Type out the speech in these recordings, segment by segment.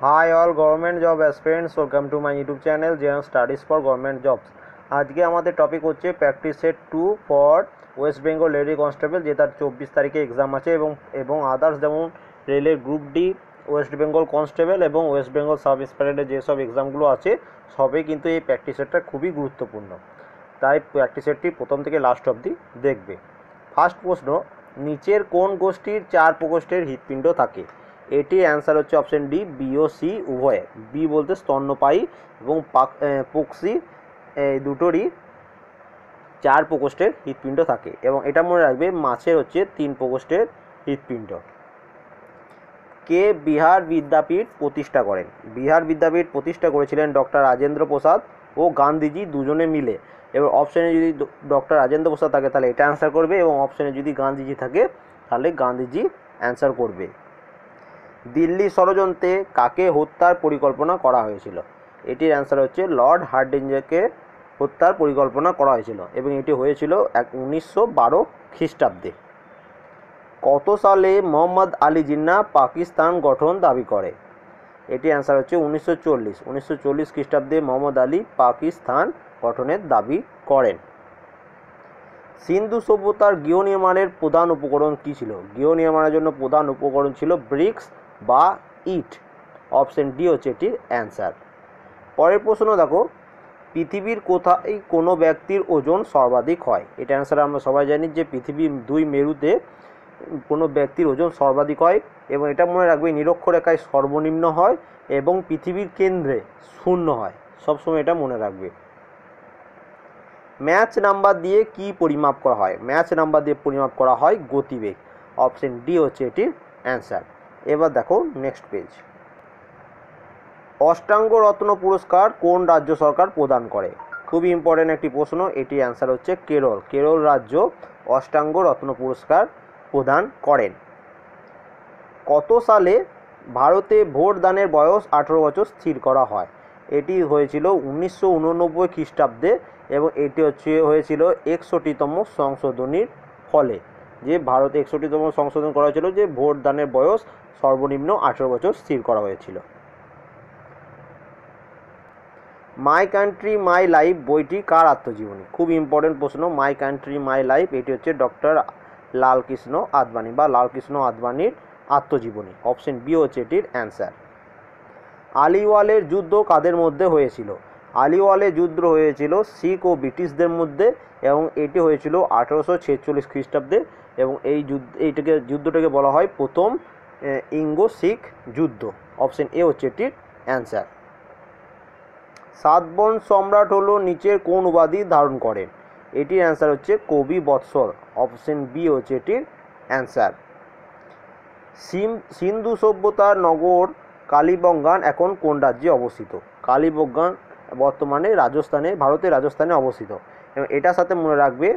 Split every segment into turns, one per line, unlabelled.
High all government job aspirants, welcome to my YouTube channel JM studies for government jobs. আজকে আমাদের topic হচ্ছে practice set 2 for West Bengal lady constable, যে তার 24 তারিখে exam আছে, এবং আদার্স যেমন রেলের group D, West Bengal constable এবং ওয়েস্ট বেঙ্গল সাব ইন্সপেক্টরের যেসব এক্সামগুলো আছে সবই কিন্তু এই প্র্যাকটিস সেটটা খুবই গুরুত্বপূর্ণ। তাই প্র্যাকটিস সেটটি প্রথম থেকে লাস্ট অবধি দেখবে। ফার্স্ট প্রশ্ন, নিচের কোন গোষ্ঠীর 4 প্রকোষ্ঠের হৃৎপিণ্ড থাকে? এটির অ্যান্সার হচ্ছে অপশন ডি, বি ও সি উভয়ে। বি বলতে স্তন্যপায়ী এবং পক্সি, এই দুটোরই 4 প্রকোষ্ঠের হৃৎপিণ্ড থাকে, এবং এটা মনে রাখবে মাছের হচ্ছে 3 প্রকোষ্ঠের হৃৎপিণ্ড। কে বিহার বিদ্যাপীঠ প্রতিষ্ঠা করেন? বিহার বিদ্যাপীঠ প্রতিষ্ঠা করেছিলেন ডক্টর রাজেন্দ্র প্রসাদ ও গান্ধীজি দুজনে মিলে। এবার অপশানে যদি ডক্টর রাজেন্দ্র প্রসাদ থাকে তাহলে এটা অ্যান্সার করবে, এবং অপশানে যদি গান্ধীজি থাকে তাহলে গান্ধীজি অ্যান্সার করবে। দিল্লি ষড়যন্ত্রে কাকে হত্যার পরিকল্পনা করা হয়েছিল? এটির অ্যান্সার হচ্ছে লর্ড হার্ডিঞ্জকে হত্যার পরিকল্পনা করা হয়েছিল, এবং এটি হয়েছিল 1912 খ্রিস্টাব্দে। কত সালে মোহাম্মদ আলী জিন্না পাকিস্তান গঠন দাবি করে? এটি অ্যান্সার হচ্ছে 1940 খ্রিস্টাব্দে মোহাম্মদ আলী পাকিস্তান গঠনের দাবি করেন। সিন্ধু সভ্যতার গৃহ নির্মাণের প্রধান উপকরণ কী ছিল? গৃহ নির্মাণের জন্য প্রধান উপকরণ ছিল ব্রিক্স বা ইট। অপশন ডি হচ্ছে এটির অ্যান্সার। পরের প্রশ্ন দেখো, পৃথিবীর কোথায় কোনো ব্যক্তির ওজন সর্বাধিক হয়? এটা অ্যান্সার আমরা সবাই জানি যে পৃথিবীর 2 মেরুতে কোনো ব্যক্তির ওজন সর্বাধিক হয়, এবং এটা মনে রাখবে নিরক্ষরেখায় সর্বনিম্ন হয় এবং পৃথিবীর কেন্দ্রে শূন্য হয়, সবসময় এটা মনে রাখবে। ম্যাচ নাম্বার দিয়ে কি পরিমাপ করা হয়? ম্যাচ নাম্বার দিয়ে পরিমাপ করা হয় গতিবেগ। অপশন ডি হচ্ছে এটির অ্যান্সার। এবার দেখো নেক্সট পেজ। অষ্টাঙ্গ রত্ন পুরস্কার কোন রাজ্য সরকার প্রদান করে? খুবই ইম্পর্টেন্ট একটি প্রশ্ন। এটির অ্যান্সার হচ্ছে কেরল। কেরল রাজ্য অষ্টাঙ্গ রত্ন পুরস্কার প্রদান করেন। কত সালে ভারতে ভোট দানের বয়স 18 বছর স্থির করা হয়? এটি হয়েছিল 1989 খ্রিস্টাব্দে, এবং এটি হয়েছিল 61তম সংশোধনীর ফলে, যে ভারতে 61তম সংশোধন করা হয়েছিল, যে ভোট দানের বয়স সর্বনিম্ন 18 বছর স্থির করা হয়েছিল। মাই কান্ট্রি মাই লাইফ বইটি কার আত্মজীবনী? খুব ইম্পর্টেন্ট প্রশ্ন। মাই কান্ট্রি মাই লাইফ এটি হচ্ছে ডক্টর লালকৃষ্ণ আদবানি বা লালকৃষ্ণ আদবানির আত্মজীবনী। অপশন বি হচ্ছে এটির অ্যান্সার। আলিওয়ালের যুদ্ধ কাদের মধ্যে হয়েছিল? আলিওয়ালের যুদ্ধ হয়েছিল শিখ ও ব্রিটিশদের মধ্যে, এবং এটি হয়েছিল 1846 খ্রিস্টাব্দে, এবং যুদ্ধটাকে বলা হয় প্রথম ইঙ্গো শিখ যুদ্ধ। অপশন এ হচ্ছে এটির অ্যান্সার। সাতবন সম্রাট হলো নিচের কোন উপাধি ধারণ করেন? এটির অ্যান্সার হচ্ছে কবি বৎসল। অপশন বি হচ্ছে এটির অ্যান্সার। সিন্ধু সভ্যতার নগর কালিবঙ্গান এখন কোন রাজ্যে অবস্থিত? কালিবঙ্গান বর্তমানে রাজস্থানে, ভারতের রাজস্থানে অবস্থিত, এবং এটার সাথে মনে রাখবে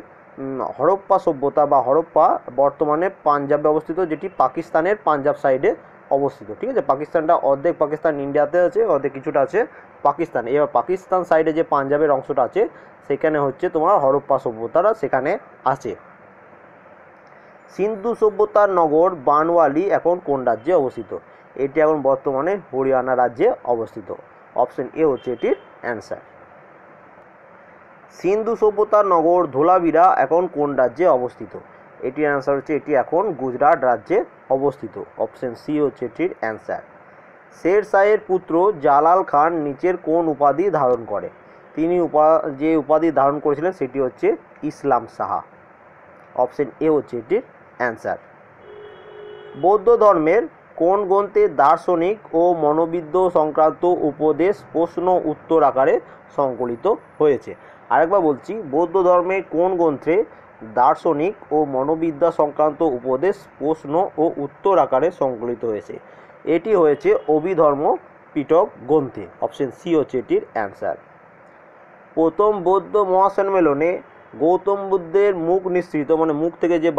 হরপ্পা সভ্যতা বা হরপ্পা বর্তমানে পাঞ্জাবে অবস্থিত, যেটি পাকিস্তানের পাঞ্জাব সাইডে অবস্থিত। ঠিক আছে, পাকিস্তানটা অর্ধেক পাকিস্তান ইন্ডিয়াতে আছে, অর্ধেক কিছুটা আছে পাকিস্তান। এবার পাকিস্তান সাইডে যে পাঞ্জাবের অংশটা আছে সেখানে হচ্ছে তোমার হরপ্পা সভ্যতারা সেখানে আছে। সিন্ধু সভ্যতার নগর বানওয়ালি এখন কোন রাজ্যে অবস্থিত? এটি এখন বর্তমানে হরিয়ানা রাজ্যে অবস্থিত। অপশন এ হচ্ছে এটির অ্যান্সার। সিন্ধু সভ্যতার নগর ধোলাভিরা এখন কোন রাজ্যে অবস্থিত? এটির অ্যান্সার হচ্ছে এটি এখন গুজরাট রাজ্যে অবস্থিত। অপশন সি হচ্ছে এটির অ্যান্সার। শের শাহের পুত্র জালাল খান নিচের কোন উপাধি ধারণ করে? তিনি যে উপাধি ধারণ করেছিলেন সেটি হচ্ছে ইসলাম সাহা। অপশন এ হচ্ছে এটির অ্যান্সার। বৌদ্ধ ধর্মের কোন গ্রন্থে দার্শনিক ও মনোবিদ্য সংক্রান্ত উপদেশ প্রশ্ন উত্তর আকারে সংকলিত হয়েছে? আরেকবার বলছি, বৌদ্ধ ধর্মের কোন গ্রন্থে দার্শনিক ও মনোবিদ্যা সংক্রান্ত উপদেশ প্রশ্ন ও উত্তর আকারে সংকলিত হয়েছে? এটি হয়েছে অভিধর্ম পিটক গ্রন্থে। অপশন সি হচ্ছে এটির অ্যান্সার। প্রথম বৌদ্ধ মহাসম্মেলনে গৌতম বুদ্ধের মুখ নিঃসৃত, মানে মুখ থেকে যে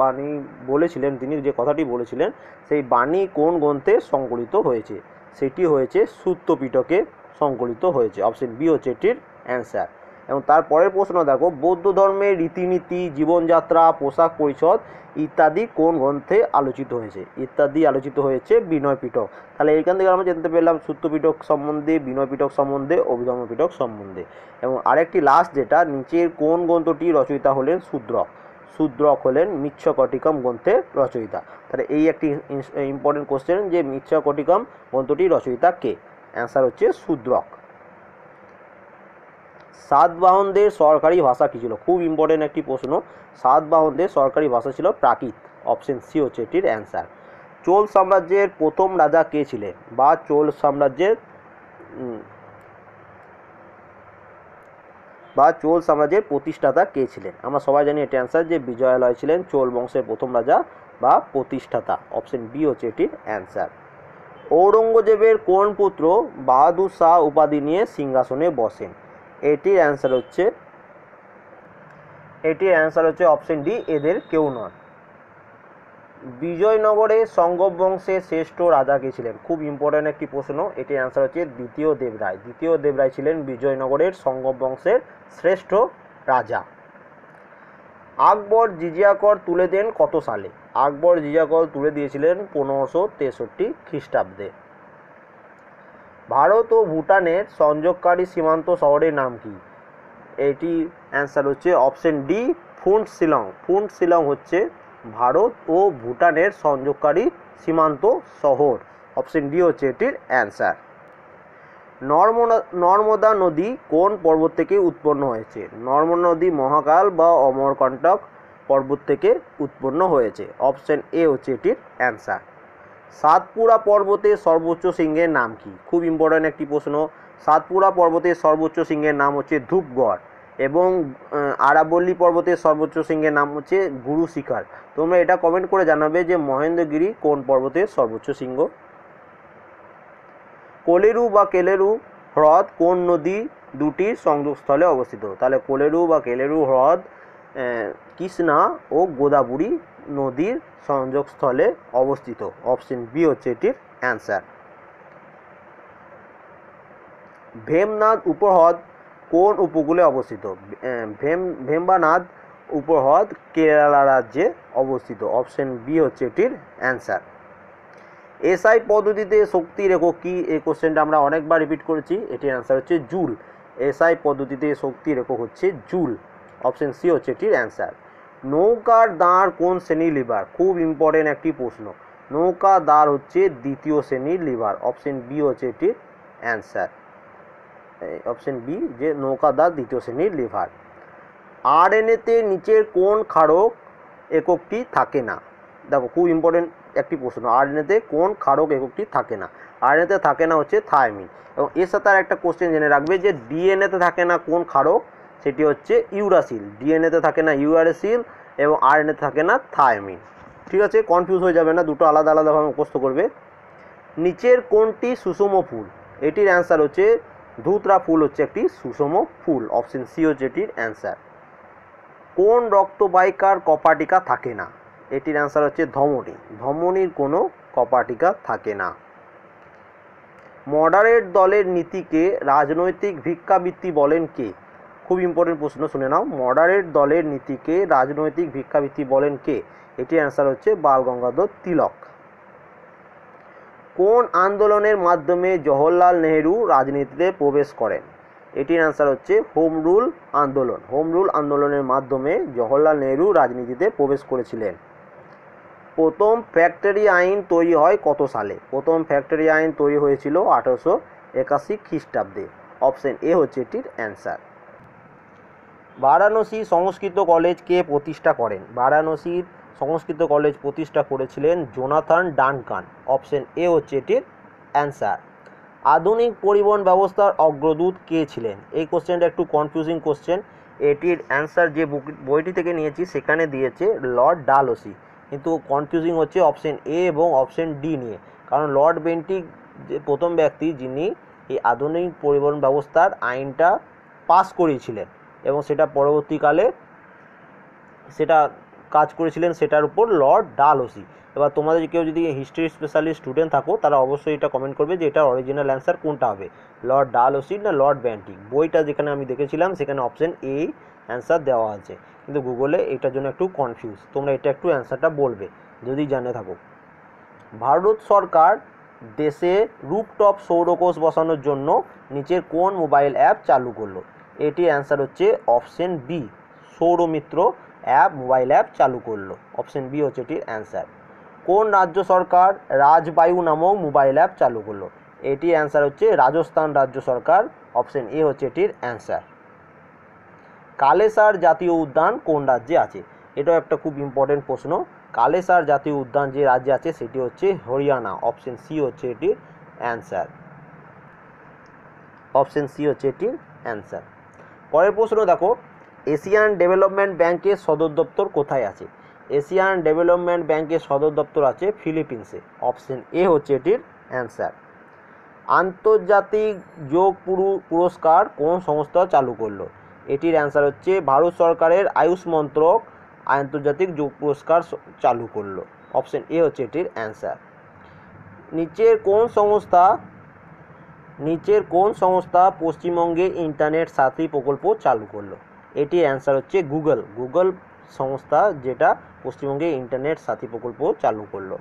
বাণী বলেছিলেন, তিনি যে কথাটি বলেছিলেন, সেই বাণী কোন গ্রন্থে সংকলিত হয়েছে? সেটি হয়েছে সূত্র পিটকে সংকলিত হয়েছে। অপশন বি হচ্ছে এটির অ্যান্সার। এবং তারপরের প্রশ্ন দেখো, বৌদ্ধ ধর্মের রীতিনীতি, জীবনযাত্রা, পোশাক পরিচ্ছদ ইত্যাদি কোন গ্রন্থে আলোচিত হয়েছে? ইত্যাদি আলোচিত হয়েছে বিনয় পিটক। তাহলে এইখান থেকে আমরা জানতে পেলাম সূত্র পিটক সম্বন্ধে, বিনয় পিটক সম্বন্ধে, অভিধর্ম পিটক সম্বন্ধে। এবং আরেকটি লাস্ট যেটা, নিচের কোন গ্রন্থটি রচয়িতা হলেন শূদ্রক? শূদ্রক হলেন মৃচ্ছকটিকম গ্রন্থের রচয়িতা। তাহলে এই একটি ইম্পর্টেন্ট কোশ্চেন যে মৃচ্ছকটিকম গ্রন্থটি রচয়িতা কে? অ্যান্সার হচ্ছে শূদ্রক। সাতবাহনদের সরকারি ভাষা কী ছিল? খুব ইম্পর্টেন্ট একটি প্রশ্ন। সাতবাহনদের সরকারি ভাষা ছিল প্রাকৃত। অপশন সি হচ্ছে এটির অ্যান্সার। চোল সাম্রাজ্যের প্রথম রাজা কে ছিলেন, বা চোল সাম্রাজ্যের প্রতিষ্ঠাতা কে ছিলেন? আমরা সবাই জানি এটি অ্যান্সার যে বিজয়ালয় ছিলেন চোল বংশের প্রথম রাজা বা প্রতিষ্ঠাতা। অপশন বি হচ্ছে এটির অ্যান্সার। ঔরঙ্গজেবের কোন পুত্র বাহাদুর শাহ উপাধি নিয়ে সিংহাসনে বসেন? এটির অ্যান্সার হচ্ছে অপশন ডি, এদের কেউ নয়। বিজয়নগরে সংগম বংশের শ্রেষ্ঠ রাজা কে ছিলেন? খুব ইম্পর্ট্যান্ট একটি প্রশ্ন। এটির অ্যান্সার হচ্ছে দ্বিতীয় দেবরায়। দ্বিতীয় দেবরায় ছিলেন বিজয়নগরের সংগম বংশের শ্রেষ্ঠ রাজা। আকবর জিজিয়া কর তুলে দেন কত সালে? আকবর জিজিয়া কর তুলে দিয়েছিলেন 1563 খ্রিস্টাব্দে। ভারত ও ভুটানের সংযোগকারী সীমান্ত শহরের নাম কি? এটি অ্যান্সার হচ্ছে অপশন ডি, ফুন্ট শিলং। ফুন্ট শিলং হচ্ছে ভারত ও ভুটানের সংযোগকারী সীমান্ত শহর। অপশন ডি হচ্ছে এটির অ্যান্সার। নর্মদা নদী কোন পর্বত থেকে উৎপন্ন হয়েছে? নর্মদা নদী মহাকাল বা অমরকণ্টক পর্বত থেকে উৎপন্ন হয়েছে। অপশন এ হচ্ছে এটির অ্যান্সার। সাতপুরা পর্বতের সর্বোচ্চ শৃঙ্গের নাম কি? খুব ইম্পর্ট্যান্ট একটি প্রশ্ন। সাতপুরা পর্বতের সর্বোচ্চ শৃঙ্গের নাম হচ্ছে ধূপগড়, এবং আরাবল্লী পর্বতের সর্বোচ্চ শৃঙ্গের নাম হচ্ছে গুরু শিখর। তোমরা এটা কমেন্ট করে জানাবে যে মহেন্দ্রগিরি কোন পর্বতের সর্বোচ্চ শৃঙ্গ। কোলেরু বা কেলেরু হ্রদ কোন নদী দুটির সংযোগস্থলে অবস্থিত? তাহলে কোলেরু বা কেলেরু হ্রদ কৃষ্ণা ও গোদাবরী নদীর সংযোগস্থলে অবস্থিত। অপশন বি হচ্ছে এটির অ্যান্সার। ভেমনাদ উপহ্রদ কোন উপকূলে অবস্থিত? ভেম্বানাদ উপহ্রদ কেরালা রাজ্যে অবস্থিত। অপশন বি হচ্ছে এটির অ্যান্সার। এসআই পদ্ধতিতে শক্তির একক কি? এই কোশ্চেনটা আমরা অনেকবার রিপিট করেছি। এটির অ্যান্সার হচ্ছে জুল। এসআই পদ্ধতিতে শক্তির একক হচ্ছে জুল। অপশন সি হচ্ছে এটির অ্যান্সার। নৌকার দাঁড় কোন শ্রেণীর লিভার? খুব ইম্পর্টেন্ট একটি প্রশ্ন। নৌকা দাঁড় হচ্ছে দ্বিতীয় শ্রেণীর লিভার। অপশন বি হচ্ছে এটির অ্যান্সার। অপশন বি, যে নৌকা দাঁড় দ্বিতীয় শ্রেণীর লিভার। আরএনএতে নিচের কোন ক্ষারক এককটি থাকে না? দেখো খুব ইম্পর্টেন্ট একটি প্রশ্ন। আরএনএতে কোন ক্ষারক এককটি থাকে না? আরএনএতে থাকে না হচ্ছে থায়ামিন। এবং এর সাথে আর একটা কোশ্চেন জেনে রাখবে যে ডিএনএতে থাকে না কোন ক্ষারক? সেটি হচ্ছে ইউরাসিল। ডিএনএতে থাকে না ইউরাসিল এবং আরএনএতে থাকে না থায়ামিন। ঠিক আছে, কনফিউজ হয়ে যাবে না, দুটো আলাদা আলাদাভাবে মুখস্থ করবে। নিচের কোনটি সুষম ফুল? এটির অ্যান্সার হচ্ছে ধুতরা ফুল হচ্ছে একটি সুষম ফুল। অপশন সি হচ্ছে এটির অ্যান্সার। কোন রক্তবাহিকার কপাটিকা থাকে না? এটির অ্যান্সার হচ্ছে ধমনী। ধমনীর কোনো কপাটিকা থাকে না। মডারেট দলের নীতিকে রাজনৈতিক ভিক্ষাবৃত্তি বলেন কে? খুব ইম্পর্টেন্ট প্রশ্ন, শুনে নাও। মডারেট দলের নীতিকে রাজনৈতিক ভিক্ষাবৃত্তি বলেন কে? এটির অ্যান্সার হচ্ছে বাল গঙ্গাধর তিলক। কোন আন্দোলনের মাধ্যমে জওহরলাল নেহেরু রাজনীতিতে প্রবেশ করেন? এটির অ্যান্সার হচ্ছে হোম রুল আন্দোলন। হোম রুল আন্দোলনের মাধ্যমে জওহরলাল নেহেরু রাজনীতিতে প্রবেশ করেছিলেন। প্রথম ফ্যাক্টরি আইন তৈরি হয় কত সালে? প্রথম ফ্যাক্টরি আইন তৈরি হয়েছিল 1881 খ্রিস্টাব্দে। অপশন এ হচ্ছে এটির অ্যান্সার। বারাণসী সংস্কৃত কলেজ কে প্রতিষ্ঠা করেন? বারাণসীর সংস্কৃত কলেজ প্রতিষ্ঠা করেছিলেন জোনাথন ডানকান। অপশন এ হচ্ছে এটির অ্যান্সার। আধুনিক পরিবহন ব্যবস্থার অগ্রদূত কে ছিলেন? এই কোশ্চেনটা একটু কনফিউজিং কোশ্চেন। এটির অ্যান্সার যে বইটি থেকে নিয়েছি সেখানে দিয়েছে লর্ড ডালহৌসি, কিন্তু কনফিউজিং হচ্ছে অপশন এ এবং অপশন ডি নিয়ে। কারণ লর্ড বেন্টিক যে প্রথম ব্যক্তি যিনি এই আধুনিক পরিবহন ব্যবস্থার আইনটা পাস করিয়েছিলেন, এবং সেটা পরবর্তীকালে সেটা কাজ করেছিলেন সেটার উপর লর্ড ডালহৌসি। এবার তোমাদের কেউ যদি হিস্ট্রি স্পেশালিস্ট স্টুডেন্ট থাকো তারা অবশ্যই এটা কমেন্ট করবে যে এটার অরিজিনাল অ্যান্সার কোনটা হবে, লর্ড ডালহৌসি না লর্ড ব্যান্টিক। বইটা যেখানে আমি দেখেছিলাম সেখানে অপশন এ অ্যান্সার দেওয়া আছে, কিন্তু গুগলে এটার জন্য একটু কনফিউজ। তোমরা এটা একটু অ্যান্সারটা বলবে যদি জানে থাকো। ভারত সরকার দেশে রুফটপ সৌরকোষ বসানোর জন্য নিচের কোন মোবাইল অ্যাপ চালু করলো? এটির অ্যান্সার হচ্ছে option B, Sauramitra app mobile app চালু করলো। অপশন বি হচ্ছে এটির অ্যান্সার। কোন রাজ্য সরকার রাজবায়ু নামক মোবাইল অ্যাপ চালু করলো? এটির অ্যান্সার হচ্ছে রাজস্থান রাজ্য সরকার। অপশন এ হচ্ছে এটির অ্যান্সার। কালেসার জাতীয় উদ্যান কোন রাজ্যে আছে? এটাও একটা খুব ইম্পর্টেন্ট প্রশ্ন। কালেসার জাতীয় উদ্যান যে রাজ্যে আছে সেটি হচ্ছে হরিয়ানা। অপশন সি হচ্ছে এটির অ্যান্সার। অপশন সি হচ্ছে এটির অ্যান্সার। পরের প্রশ্ন দেখো, এশিয়ান ডেভেলপমেন্ট ব্যাংকের সদর দপ্তর কোথায় আছে? এশিয়ান ডেভেলপমেন্ট ব্যাংকের সদর দপ্তর আছে ফিলিপিন্সে। অপশন এ হচ্ছে এটির অ্যান্সার। আন্তর্জাতিক যোগ পুরস্কার কোন সংস্থা চালু করলো? এটির অ্যান্সার হচ্ছে ভারত সরকারের আয়ুষ মন্ত্রক আন্তর্জাতিক যোগ পুরস্কার চালু করলো। অপশন এ হচ্ছে এটির অ্যান্সার। নিচের কোন সংস্থা পশ্চিমবঙ্গে ইন্টারনেট সাথী প্রকল্প চালু করলো? এটির অ্যান্সার হচ্ছে গুগল সংস্থা, যেটা পশ্চিমবঙ্গে ইন্টারনেট সাথী প্রকল্প চালু করলো।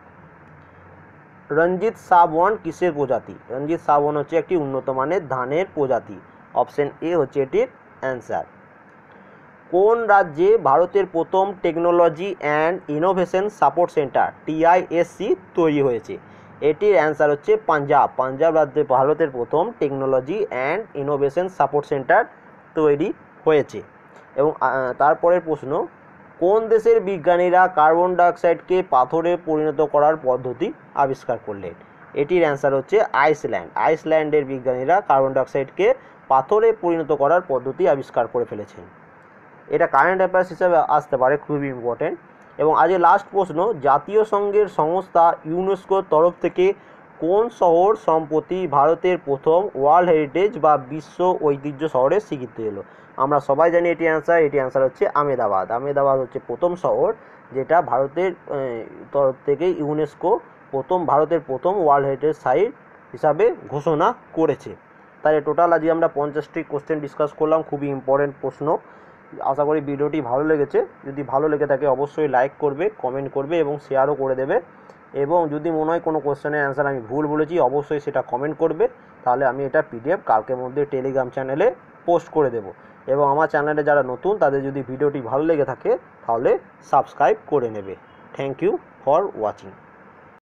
রঞ্জিত সাবওয়ান কিসের প্রজাতি? রঞ্জিত সাবওয়ান হচ্ছে একটি উন্নত মানের ধানের প্রজাতি। অপশন এ হচ্ছে এটির অ্যান্সার। কোন রাজ্যে ভারতের প্রথম technology and innovation support centre TISC তৈরি হয়েছে? এটির অ্যান্সার হচ্ছে পাঞ্জাব রাজ্যে ভারতের প্রথম technology and innovation support centre তৈরি হয়েছে। এবং তারপরের প্রশ্ন, কোন দেশের বিজ্ঞানীরা কার্বন ডাইঅক্সাইডকে পাথরে পরিণত করার পদ্ধতি আবিষ্কার করলেন? এটির অ্যান্সার হচ্ছে আইসল্যান্ড। আইসল্যান্ডের বিজ্ঞানীরা কার্বন ডাইঅক্সাইডকে পাথরে পরিণত করার পদ্ধতি আবিষ্কার করে ফেলেছেন। এটা কারেন্ট অ্যাফেয়ার্স হিসাবে আসতে পারে, খুবই ইম্পর্টেন্ট। এবং আজকে লাস্ট প্রশ্ন, জাতীয় সংঘের সংস্থা ইউনেস্কোর তরফ থেকে কোন শহর সম্প্রতি ভারতের প্রথম ওয়ার্ল্ড হেরিটেজ বা বিশ্ব ঐতিহ্য শহরে স্বীকৃতি এলো? আমরা সবাই জানি এটি অ্যান্সার হচ্ছে আহমেদাবাদ। আহমেদাবাদ হচ্ছে প্রথম শহর যেটা ভারতের তরফ থেকে ইউনেস্কো ভারতের প্রথম ওয়ার্ল্ড হেরিটেজ সাইট হিসাবে ঘোষণা করেছে। তাই টোটাল আজকে আমরা 50টি কোশ্চেন ডিসকাস করলাম, খুবই ইম্পর্টেন্ট প্রশ্ন। আশা করি ভিডিওটি ভালো লেগেছে। যদি ভালো লেগে থাকে অবশ্যই লাইক করবে, কমেন্ট করবে এবং শেয়ারও করে দেবে। এবং যদি মনে হয় কোনো কোশ্চেনের অ্যান্সার আমি ভুল বলেছি অবশ্যই সেটা কমেন্ট করবে, তাহলে আমি এটা PDF কালকের মধ্যে টেলিগ্রাম চ্যানেলে পোস্ট করে দেব। এবং আমার চ্যানেলে যারা নতুন তাদের যদি ভিডিওটি ভালো লেগে থাকে তাহলে সাবস্ক্রাইব করে নেবে। Thank you for watching.